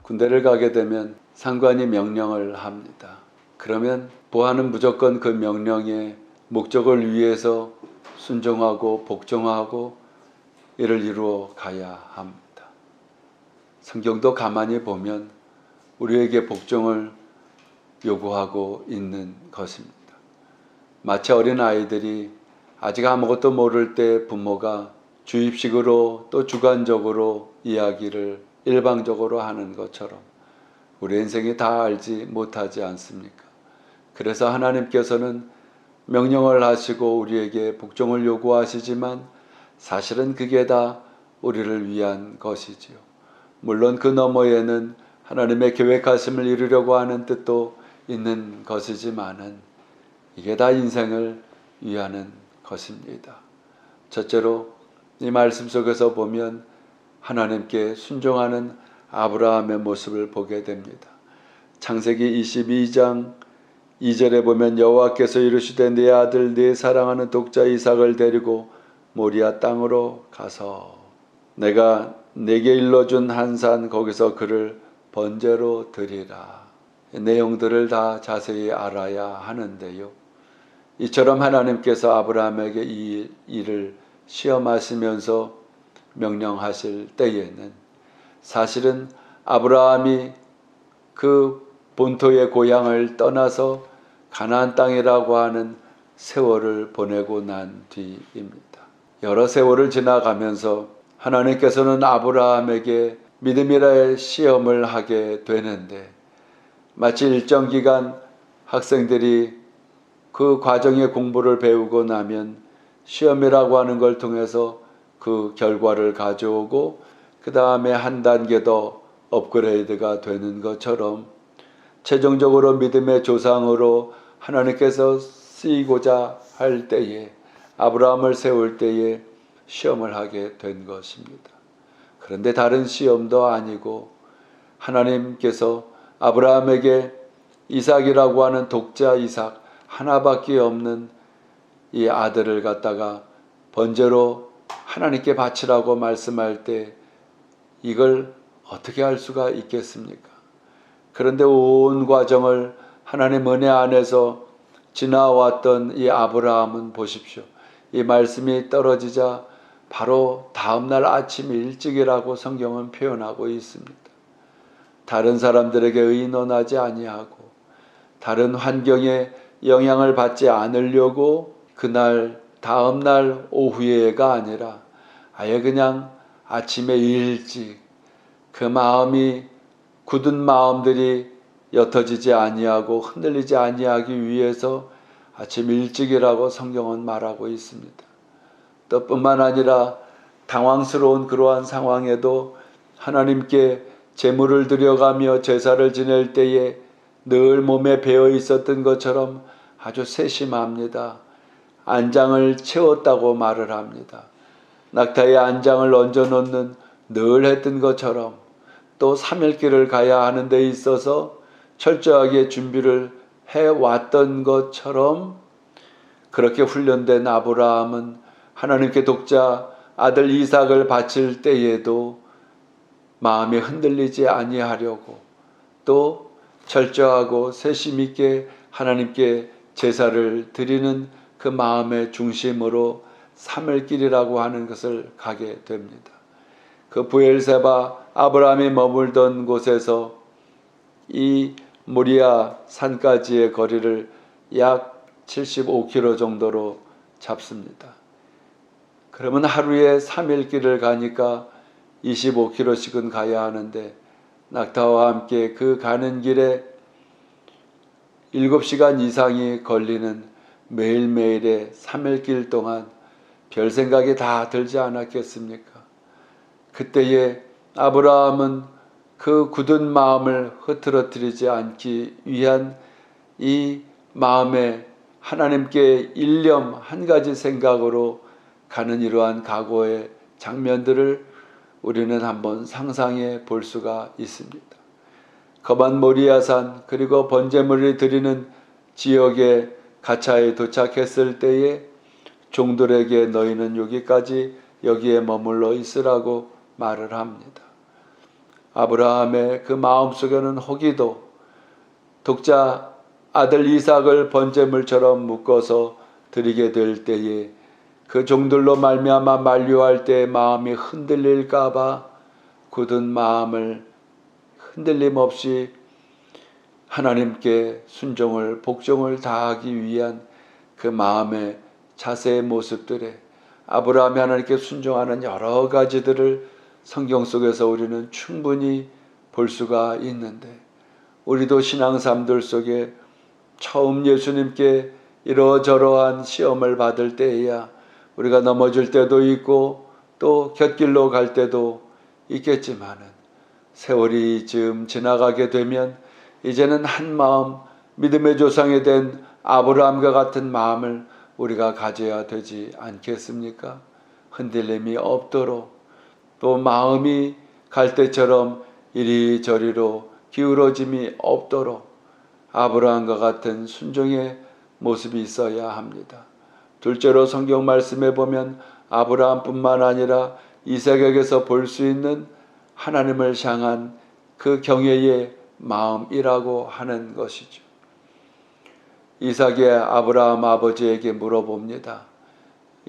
군대를 가게 되면 상관이 명령을 합니다. 그러면 보안은 무조건 그 명령의 목적을 위해서 순종하고 복종하고 이를 이루어 가야 합니다. 성경도 가만히 보면 우리에게 복종을 요구하고 있는 것입니다. 마치 어린 아이들이 아직 아무것도 모를 때 부모가 주입식으로 또 주관적으로 이야기를 일방적으로 하는 것처럼 우리 인생이 다 알지 못하지 않습니까? 그래서 하나님께서는 명령을 하시고 우리에게 복종을 요구하시지만 사실은 그게 다 우리를 위한 것이지요. 물론 그 너머에는 하나님의 계획하심을 이루려고 하는 뜻도 있는 것이지만은 이게 다 인생을 위하는 것입니다. 첫째로 이 말씀 속에서 보면 하나님께 순종하는 아브라함의 모습을 보게 됩니다. 창세기 22장 2절에 보면 여호와께서 이르시되 내 아들 내 사랑하는 독자 이삭을 데리고 모리아 땅으로 가서 내가 내게 일러준 한 산 거기서 그를 번제로 드리라. 내용들을 다 자세히 알아야 하는데요. 이처럼 하나님께서 아브라함에게 이 일을 시험하시면서 명령하실 때에는 사실은 아브라함이 그 본토의 고향을 떠나서 가나안 땅이라고 하는 세월을 보내고 난 뒤입니다. 여러 세월을 지나가면서 하나님께서는 아브라함에게 믿음이라의 시험을 하게 되는데 마치 일정 기간 학생들이 그 과정의 공부를 배우고 나면 시험이라고 하는 걸 통해서 그 결과를 가져오고 그 다음에 한 단계 더 업그레이드가 되는 것처럼 최종적으로 믿음의 조상으로 하나님께서 쓰이고자 할 때에 아브라함을 세울 때에 시험을 하게 된 것입니다. 그런데 다른 시험도 아니고 하나님께서 아브라함에게 이삭이라고 하는 독자 이삭 하나밖에 없는 이 아들을 갖다가 번제로 하나님께 바치라고 말씀할 때 이걸 어떻게 할 수가 있겠습니까? 그런데 온 과정을 하나님 은혜 안에서 지나왔던 이 아브라함은 보십시오. 이 말씀이 떨어지자 바로 다음날 아침 일찍이라고 성경은 표현하고 있습니다. 다른 사람들에게 의논하지 아니하고 다른 환경에 영향을 받지 않으려고 그날 다음날 오후에가 아니라 아예 그냥 아침에 일찍 그 마음이 굳은 마음들이 옅어지지 아니하고 흔들리지 아니하기 위해서 아침 일찍이라고 성경은 말하고 있습니다. 또 뿐만 아니라 당황스러운 그러한 상황에도 하나님께 제물을 드려가며 제사를 지낼 때에 늘 몸에 배어 있었던 것처럼 아주 세심합니다. 안장을 채웠다고 말을 합니다. 낙타에 안장을 얹어놓는 늘 했던 것처럼 또 3일길을 가야 하는 데 있어서 철저하게 준비를 해왔던 것처럼 그렇게 훈련된 아브라함은 하나님께 독자 아들 이삭을 바칠 때에도 마음이 흔들리지 아니하려고 또 철저하고 세심 있게 하나님께 제사를 드리는 그 마음의 중심으로 3일길이라고 하는 것을 가게 됩니다. 그 브엘세바 아브라함이 머물던 곳에서 이 모리아 산까지의 거리를 약 75km 정도로 잡습니다. 그러면 하루에 3일길을 가니까 25km씩은 가야 하는데 낙타와 함께 그 가는 길에 7시간 이상이 걸리는 매일매일의 3일길 동안 별 생각이 다 들지 않았겠습니까? 그때에 아브라함은 그 굳은 마음을 흐트러뜨리지 않기 위한 이 마음에 하나님께 일념 한 가지 생각으로 가는 이러한 각오의 장면들을 우리는 한번 상상해 볼 수가 있습니다. 거반 모리아산 그리고 번제물을 드리는 지역의 가차에 도착했을 때에 종들에게 너희는 여기까지 여기에 머물러 있으라고 말을 합니다. 아브라함의 그 마음속에는 혹이도 독자 아들 이삭을 번제물처럼 묶어서 드리게 될 때에 그 종들로 말미암아 만류할 때 마음이 흔들릴까 봐 굳은 마음을 흔들림 없이 하나님께 순종을 복종을 다하기 위한 그 마음의 자세의 모습들에 아브라함이 하나님께 순종하는 여러 가지들을 성경 속에서 우리는 충분히 볼 수가 있는데, 우리도 신앙삶들 속에 처음 예수님께 이러저러한 시험을 받을 때에야 우리가 넘어질 때도 있고 또 곁길로 갈 때도 있겠지만은, 세월이 좀 지나가게 되면 이제는 한 마음, 믿음의 조상이 된 아브라함과 같은 마음을 우리가 가져야 되지 않겠습니까? 흔들림이 없도록, 또 마음이 갈대처럼 이리저리로 기울어짐이 없도록 아브라함과 같은 순종의 모습이 있어야 합니다. 둘째로 성경 말씀에 보면 아브라함뿐만 아니라 이삭에게서 볼 수 있는 하나님을 향한 그 경외의 마음이라고 하는 것이죠. 이삭이 아브라함 아버지에게 물어봅니다.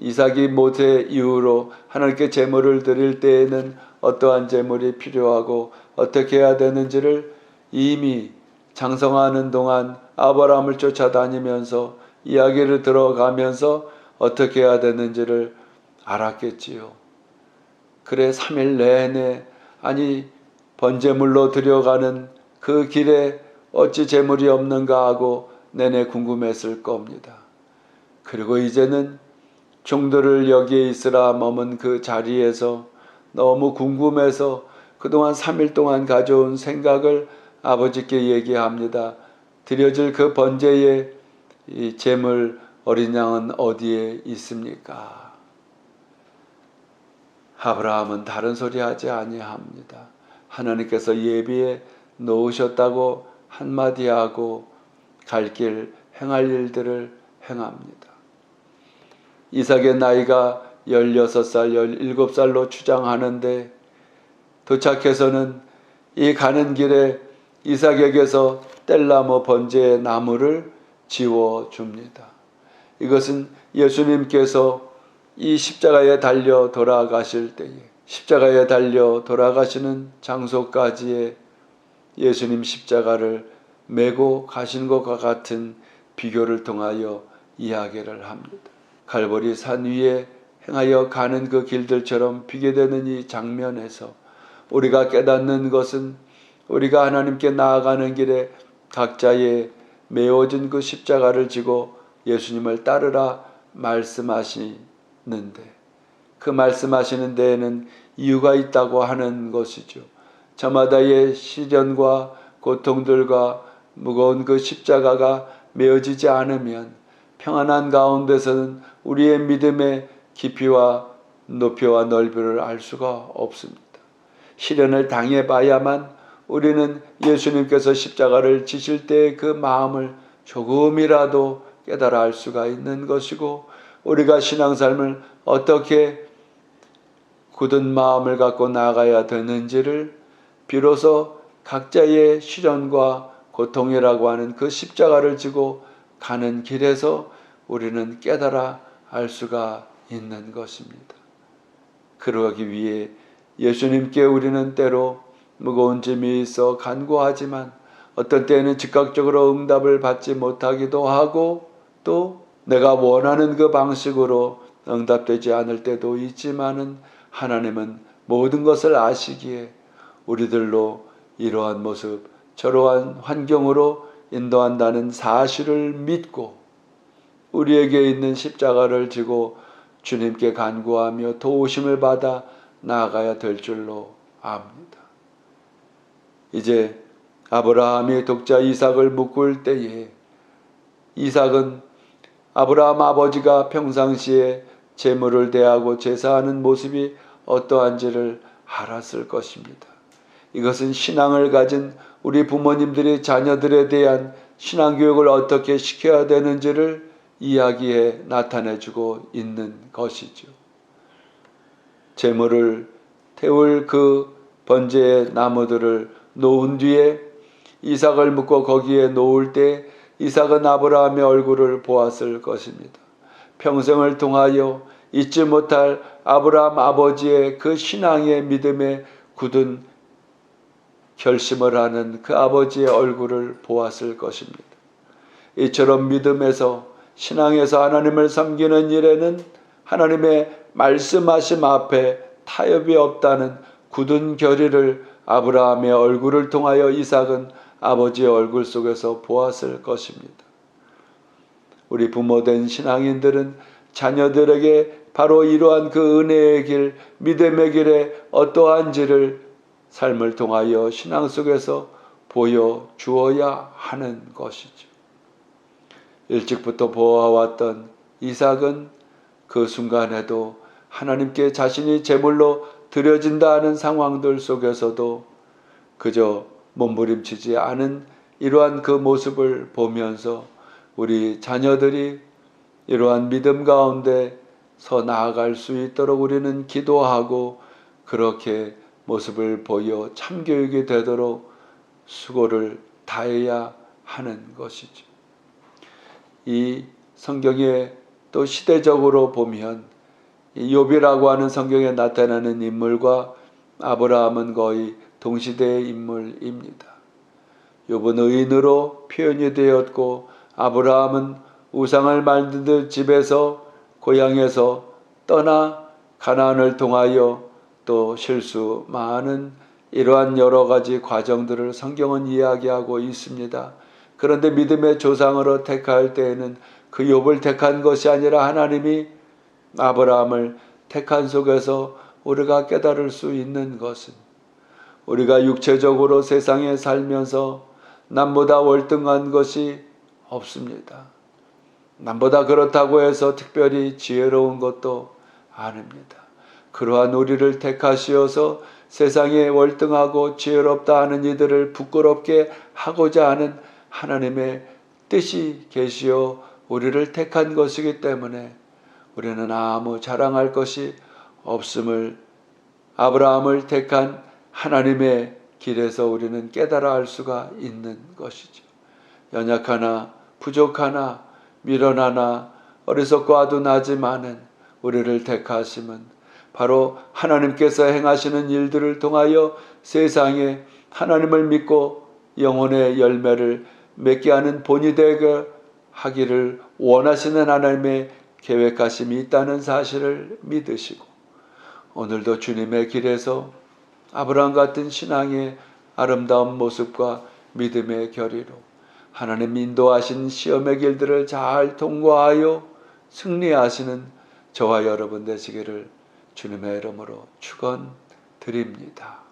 이삭이 모세 이후로 하나님께 제물을 드릴 때에는 어떠한 제물이 필요하고 어떻게 해야 되는지를 이미 장성하는 동안 아브라함을 쫓아다니면서 이야기를 들어가면서 어떻게 해야 되는지를 알았겠지요. 그래 3일 내내, 아니 번제물로 들여가는 그 길에 어찌 제물이 없는가 하고 내내 궁금했을 겁니다. 그리고 이제는 종들을 여기에 있으라 머문 그 자리에서 너무 궁금해서 그동안 3일 동안 가져온 생각을 아버지께 얘기합니다. 드려질 그 번제의 이 제물 어린 양은 어디에 있습니까? 아브라함은 다른 소리 하지 아니합니다. 하나님께서 예비해 놓으셨다고 한마디 하고 갈 길 행할 일들을 행합니다. 이삭의 나이가 16살, 17살로 추장하는데 도착해서는 이 가는 길에 이삭에게서 뗄나무 번제의 나무를 지워줍니다. 이것은 예수님께서 이 십자가에 달려 돌아가실 때에, 십자가에 달려 돌아가시는 장소까지의 예수님 십자가를 메고 가신 것과 같은 비교를 통하여 이야기를 합니다. 갈보리 산 위에 행하여 가는 그 길들처럼 비교되는 이 장면에서 우리가 깨닫는 것은, 우리가 하나님께 나아가는 길에 각자의 메워진 그 십자가를 지고 예수님을 따르라 말씀하시는데, 그 말씀하시는 데에는 이유가 있다고 하는 것이죠. 저마다의 시련과 고통들과 무거운 그 십자가가 메어지지 않으면 평안한 가운데서는 우리의 믿음의 깊이와 높이와 넓이를 알 수가 없습니다. 시련을 당해봐야만 우리는 예수님께서 십자가를 지실 때의 그 마음을 조금이라도 깨달아 알 수가 있는 것이고, 우리가 신앙삶을 어떻게 굳은 마음을 갖고 나아가야 되는지를 비로소 각자의 시련과 고통이라고 하는 그 십자가를 지고 가는 길에서 우리는 깨달아 알 수가 있는 것입니다. 그러기 위해 예수님께 우리는 때로 무거운 짐이 있어 간구하지만 어떤 때에는 즉각적으로 응답을 받지 못하기도 하고, 또 내가 원하는 그 방식으로 응답되지 않을 때도 있지만은 하나님은 모든 것을 아시기에 우리들로 이러한 모습, 저러한 환경으로 인도한다는 사실을 믿고 우리에게 있는 십자가를 지고 주님께 간구하며 도우심을 받아 나아가야 될 줄로 압니다. 이제 아브라함이 독자 이삭을 묶을 때에 이삭은 아브라함 아버지가 평상시에 제물을 대하고 제사하는 모습이 어떠한지를 알았을 것입니다. 이것은 신앙을 가진 우리 부모님들이 자녀들에 대한 신앙교육을 어떻게 시켜야 되는지를 이야기해 나타내주고 있는 것이죠. 제물을 태울 그 번제의 나무들을 놓은 뒤에 이삭을 묶고 거기에 놓을 때 이삭은 아브라함의 얼굴을 보았을 것입니다. 평생을 통하여 잊지 못할 아브라함 아버지의 그 신앙의 믿음에 굳은 결심을 하는 그 아버지의 얼굴을 보았을 것입니다. 이처럼 믿음에서 신앙에서 하나님을 섬기는 일에는 하나님의 말씀하심 앞에 타협이 없다는 굳은 결의를 아브라함의 얼굴을 통하여 이삭은 아버지의 얼굴 속에서 보았을 것입니다. 우리 부모된 신앙인들은 자녀들에게 바로 이러한 그 은혜의 길, 믿음의 길에 어떠한지를 삶을 통하여 신앙 속에서 보여주어야 하는 것이죠. 일찍부터 보아왔던 이삭은 그 순간에도 하나님께 자신이 제물로 드려진다 하는 상황들 속에서도 그저 몸부림치지 않은 이러한 그 모습을 보면서 우리 자녀들이 이러한 믿음 가운데서 나아갈 수 있도록 우리는 기도하고 그렇게 모습을 보여 참교육이 되도록 수고를 다해야 하는 것이죠. 이 성경에 또 시대적으로 보면 욥이라고 하는 성경에 나타나는 인물과 아브라함은 거의 동시대의 인물입니다. 욥은 의인으로 표현이 되었고 아브라함은 우상을 만든 집에서 고향에서 떠나 가나안을 통하여 또 실수 많은 이러한 여러 가지 과정들을 성경은 이야기하고 있습니다. 그런데 믿음의 조상으로 택할 때에는 그 욥을 택한 것이 아니라 하나님이 아브라함을 택한 속에서 우리가 깨달을 수 있는 것은 우리가 육체적으로 세상에 살면서 남보다 월등한 것이 없습니다. 남보다 그렇다고 해서 특별히 지혜로운 것도 아닙니다. 그러한 우리를 택하시어서 세상에 월등하고 지혜롭다 하는 이들을 부끄럽게 하고자 하는 하나님의 뜻이 계시어 우리를 택한 것이기 때문에 우리는 아무 자랑할 것이 없음을 아브라함을 택한 하나님의 길에서 우리는 깨달아 알 수가 있는 것이죠. 연약하나 부족하나 미련하나 어리석고 아둔하지만은 우리를 택하심은 바로 하나님께서 행하시는 일들을 통하여 세상에 하나님을 믿고 영혼의 열매를 맺게 하는 본이 되게 하기를 원하시는 하나님의 계획하심이 있다는 사실을 믿으시고 오늘도 주님의 길에서 아브라함 같은 신앙의 아름다운 모습과 믿음의 결의로 하나님 인도하신 시험의 길들을 잘 통과하여 승리하시는 저와 여러분 되시기를 주님의 이름으로 축원드립니다.